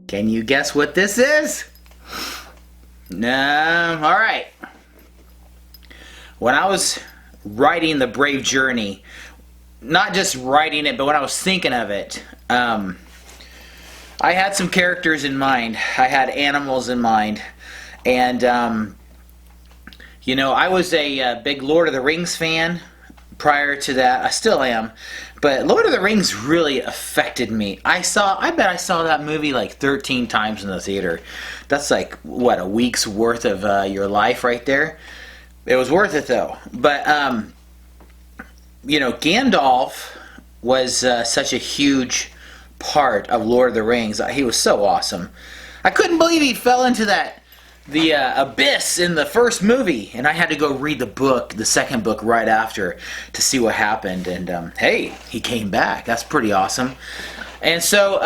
Can you guess what this is? No. All right. When I was writing The Brave Journey, not just writing it, but when I was thinking of it, I had some characters in mind. I had animals in mind. And, I was a big Lord of the Rings fan prior to that. I still am. But Lord of the Rings really affected me. I bet I saw that movie like 13 times in the theater. That's like, what, a week's worth of your life right there? It was worth it, though. But, Gandalf was such a huge part of Lord of the Rings. He was so awesome. I couldn't believe he fell into the abyss in the first movie, and I had to go read the second book right after to see what happened. And hey, he came back. That's pretty awesome. And so,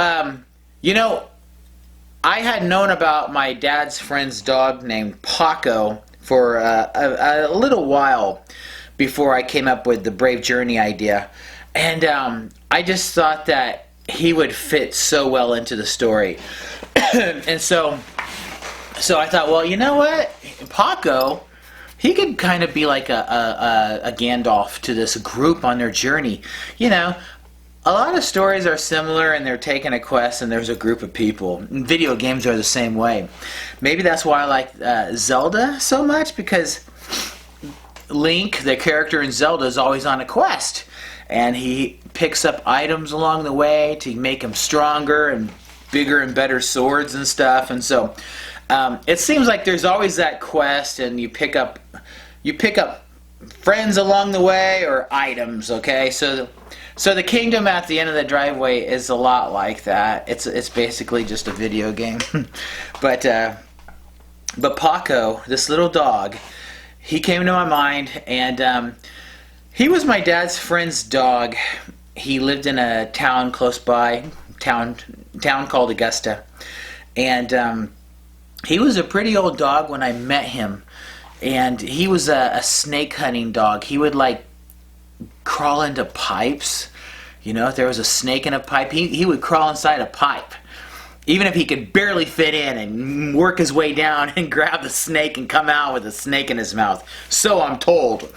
I had known about my dad's friend's dog named Paco for a little while before I came up with the Brave Journey idea, and I just thought that he would fit so well into the story. And so I thought, well, you know what, Paco, he could kind of be like a Gandalf to this group on their journey. A lot of stories are similar, and they're taking a quest, and there's a group of people. And video games are the same way. Maybe that's why I like Zelda so much, because Link, the character in Zelda, is always on a quest, and he picks up items along the way to make him stronger and bigger and better swords and stuff. And so it seems like there's always that quest, and you pick up friends along the way or items. Okay, so the kingdom at the end of the driveway is a lot like that. It's basically just a video game. but Paco, this little dog, he came to my mind, and he was my dad's friend's dog. He lived in a town close by, town called Augusta, and he was a pretty old dog when I met him, and he was a snake hunting dog. He would crawl into pipes. If there was a snake in a pipe, he would crawl inside a pipe, even if he could barely fit in, and work his way down and grab the snake and come out with a snake in his mouth. So I'm told.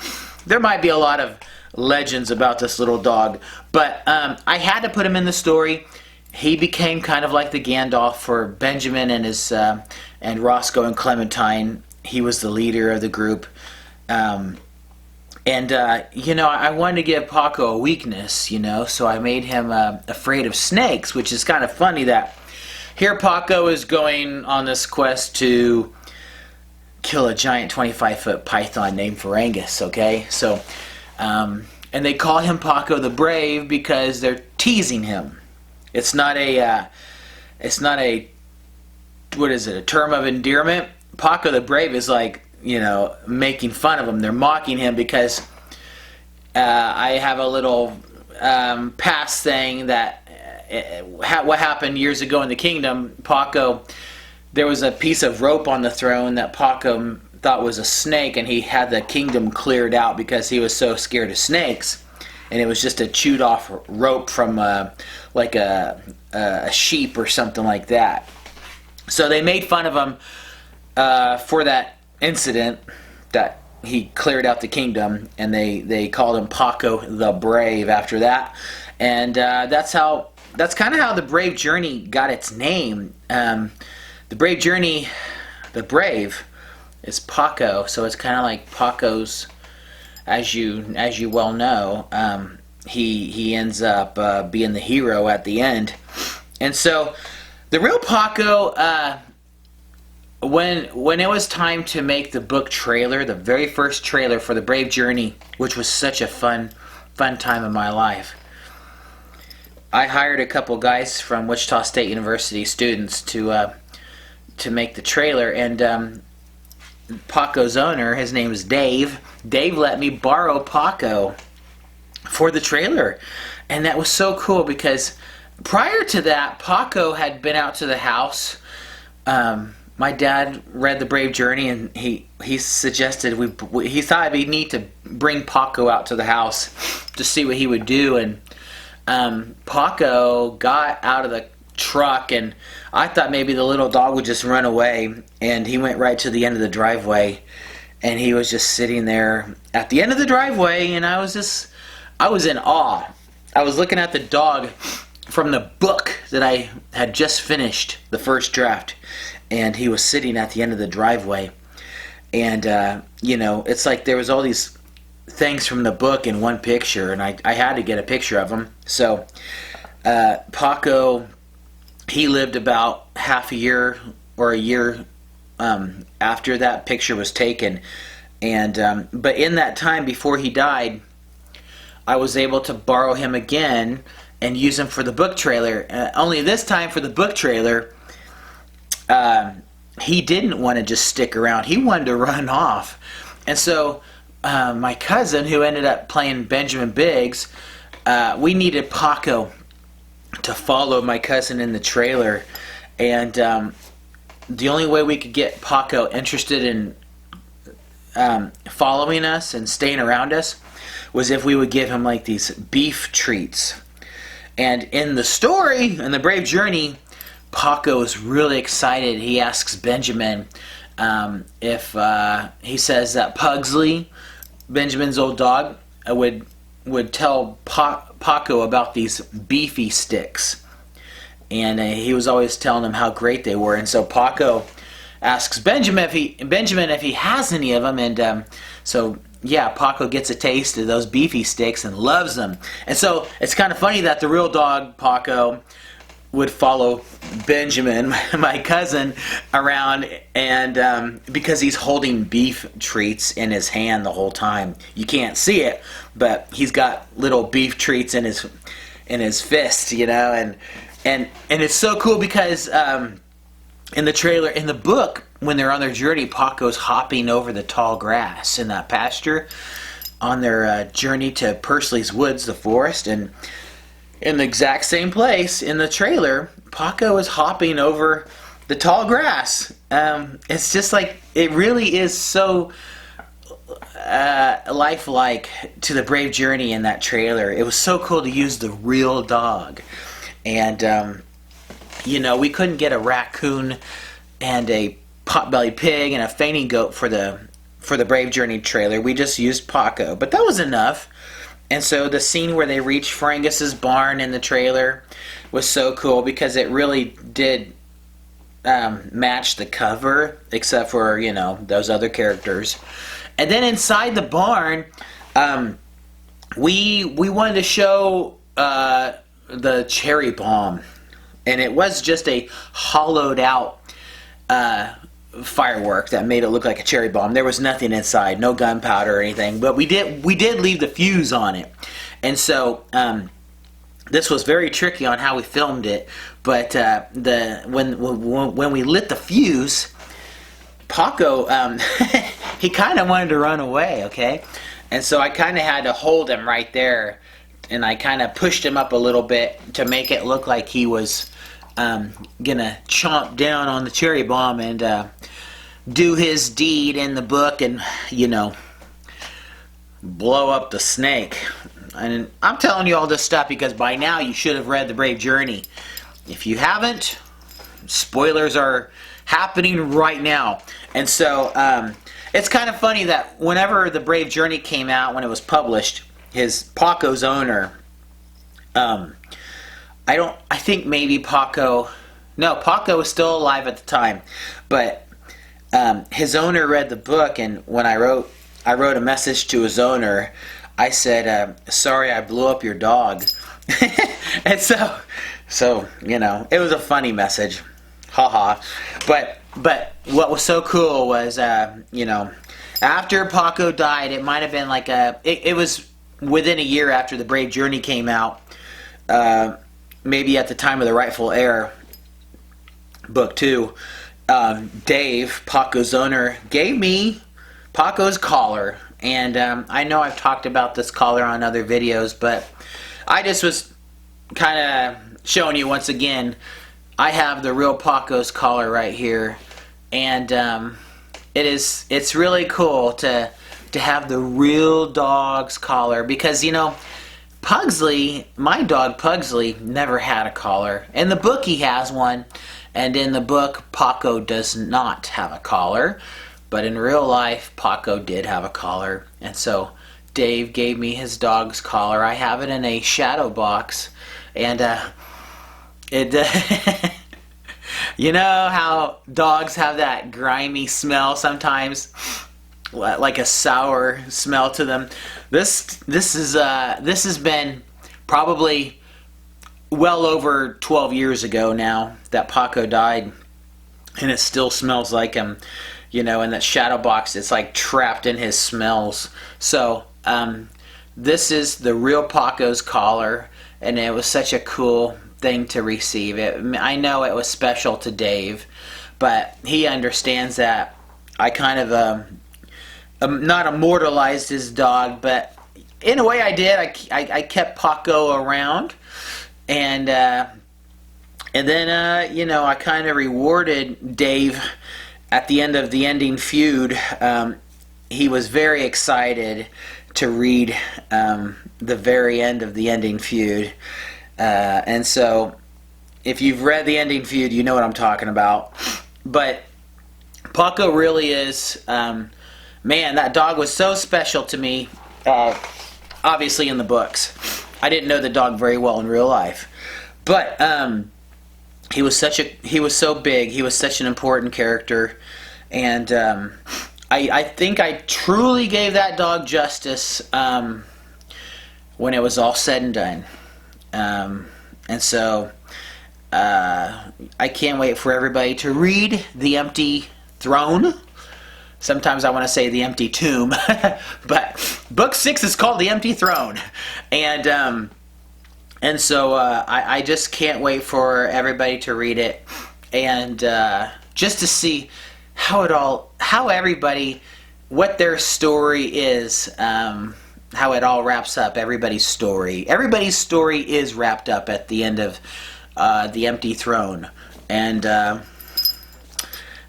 There might be a lot of legends about this little dog, but I had to put him in the story. He became kind of like the Gandalf for Benjamin and Roscoe and Clementine. He was the leader of the group. I wanted to give Paco a weakness, so I made him afraid of snakes, which is kind of funny that here Paco is going on this quest to kill a giant 25-foot python named Ferengus, okay? So, and they call him Paco the Brave because they're teasing him. It's not a term of endearment. Paco the Brave is making fun of him. They're mocking him because I have a little past thing that what happened years ago in the kingdom. Paco, there was a piece of rope on the throne that Paco thought was a snake, and he had the kingdom cleared out because he was so scared of snakes. And it was just a chewed off rope from a sheep or something like that. So they made fun of him for that incident that he cleared out the kingdom, and they called him Paco the Brave after that. And that's kind of how the Brave Journey got its name. The Brave Journey, the Brave, is Paco, so it's kind of like Paco's, as you well know. He ends up being the hero at the end. And so the real Paco, when it was time to make the book trailer, the very first trailer for the Brave Journey, which was such a fun time in my life, I hired a couple guys from Wichita State University, students, to make the trailer. And Paco's owner, his name is Dave. Dave let me borrow Paco for the trailer, and that was so cool because prior to that, Paco had been out to the house. My dad read The Brave Journey, and he suggested he thought it'd be neat to bring Paco out to the house to see what he would do. And Paco got out of the truck, and I thought maybe the little dog would just run away, and he went right to the end of the driveway, and he was just sitting there at the end of the driveway, and I was in awe. I was looking at the dog from the book that I had just finished, the first draft, and he was sitting at the end of the driveway. And, it's like there was all these things from the book in one picture, and I had to get a picture of him. So, Paco, he lived about half a year or a year after that picture was taken. And but in that time before he died, I was able to borrow him again and use him for the book trailer. Only this time for the book trailer, he didn't want to just stick around. He wanted to run off. And so my cousin, who ended up playing Benjamin Biggs, we needed Paco to follow my cousin in the trailer. And the only way we could get Paco interested in following us and staying around us was if we would give him like these beef treats. And in the story, in The Brave Journey, Paco is really excited. He asks Benjamin if he says that Pugsley, Benjamin's old dog, would tell Paco about these beefy sticks. And he was always telling him how great they were. And so Paco asks Benjamin if he has any of them. And so Paco gets a taste of those beefy sticks and loves them. And so it's kind of funny that the real dog, Paco, would follow Benjamin, my cousin, around, and because he's holding beef treats in his hand the whole time. You can't see it, but he's got little beef treats in his fist, and it's so cool because in the trailer, in the book, when they're on their journey, Paco's hopping over the tall grass in that pasture on their journey to Pursley's Woods, the forest, and in the exact same place in the trailer, Paco is hopping over the tall grass. It's just like, it really is so lifelike to the Brave Journey in that trailer. It was so cool to use the real dog. And, we couldn't get a raccoon and a potbelly pig and a fainting goat for the Brave Journey trailer. We just used Paco, but that was enough. And so the scene where they reach Ferngus's barn in the trailer was so cool because it really did match the cover, except for, those other characters. And then inside the barn, we wanted to show the cherry bomb. And it was just a hollowed out firework that made it look like a cherry bomb. There was nothing inside, no gunpowder or anything, but we did leave the fuse on it. And so this was very tricky on how we filmed it, but when we lit the fuse, Paco he kind of wanted to run away, okay? And so I kind of had to hold him right there, and I kind of pushed him up a little bit to make it look like he was gonna chomp down on the cherry bomb and do his deed in the book and blow up the snake. And I'm telling you all this stuff because by now you should have read The Brave Journey. If you haven't, spoilers are happening right now. And so it's kind of funny that whenever The Brave Journey came out, when it was published, Paco's owner, I think maybe Paco was still alive at the time, but his owner read the book, and when I wrote a message to his owner, I said, sorry I blew up your dog. And so it was a funny message, haha. But what was so cool was after Paco died, it might have been like it was within a year after The Brave Journey came out, maybe at the time of The Rightful Heir, book 2, Dave, Paco's owner, gave me Paco's collar. And I know I've talked about this collar on other videos, but I just was kind of showing you once again, I have the real Paco's collar right here. And it's really cool to have the real dog's collar because, Pugsley, my dog Pugsley, never had a collar. In the book he has one, and in the book Paco does not have a collar. But in real life, Paco did have a collar. And so Dave gave me his dog's collar. I have it in a shadow box. And you know how dogs have that grimy smell sometimes? Like a sour smell to them. This has been probably well over 12 years ago now that Paco died, and it still smells like him. You know, in that shadow box, it's like trapped in his smells. So this is the Real Paco's collar, and it was such a cool thing to receive. I know it was special to Dave, but he understands that I kind of not immortalized his dog, but in a way I did. I kept Paco around, and then you know, I kind of rewarded Dave at the end of the ending feud. He was very excited to read the very end of the ending feud, and so if you've read the ending feud, you know what I'm talking about. But Paco really is. Man, that dog was so special to me, obviously in the books. I didn't know the dog very well in real life. But he was so big, he was such an important character, and I think I truly gave that dog justice when it was all said and done. And so I can't wait for everybody to read The Empty Throne. Sometimes I want to say The Empty Tomb, but book 6 is called The Empty Throne, and so I just can't wait for everybody to read it, and just to see how everybody, what their story is, how it all wraps up. Everybody's story is wrapped up at the end of The Empty Throne, and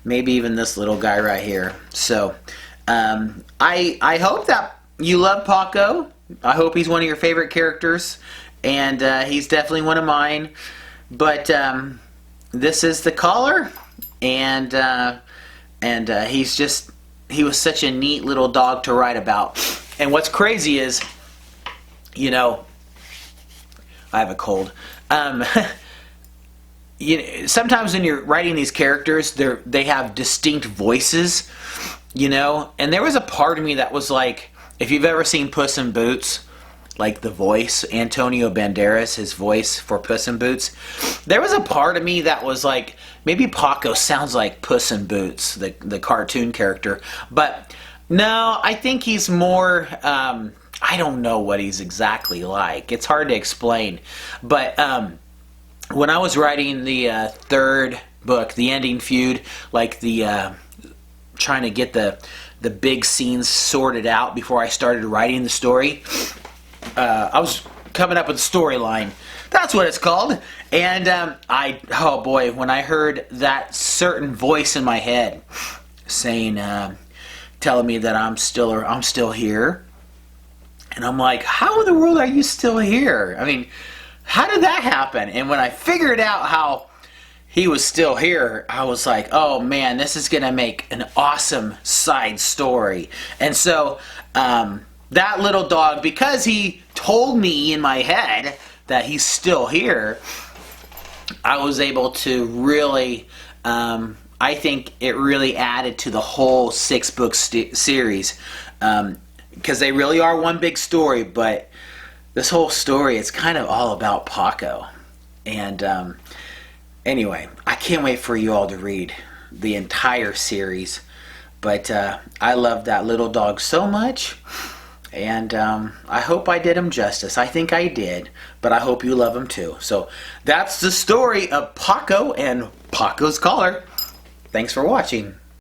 maybe even this little guy right here. So I hope that you love Paco. I hope he's one of your favorite characters, and he's definitely one of mine. But this is the collar, and he was such a neat little dog to write about. And what's crazy is, you know, I have a cold. You know, sometimes when you're writing these characters, they have distinct voices, you know. And there was a part of me that was like, if you've ever seen Puss in Boots, like the voice, Antonio Banderas, his voice for Puss in Boots, there was a part of me that was like, maybe Paco sounds like Puss in Boots, the cartoon character. But no, I think he's more, I don't know what he's exactly like. It's hard to explain. But when I was writing the third book, The Ending Feud, like trying to get the big scenes sorted out before I started writing the story, I was coming up with a storyline. That's what it's called. And oh boy, when I heard that certain voice in my head saying, telling me that I'm still here, and I'm like, how in the world are you still here? I mean, how did that happen? And when I figured out how he was still here, I was like, oh man, this is gonna make an awesome side story. And so that little dog, because he told me in my head that he's still here, I was able to really, I think it really added to the whole 6-book series, because they really are one big story. But this whole story, it's kind of all about Paco. And anyway, I can't wait for you all to read the entire series. But I love that little dog so much. And I hope I did him justice. I think I did. But I hope you love him too. So that's the story of Paco and Paco's collar. Thanks for watching.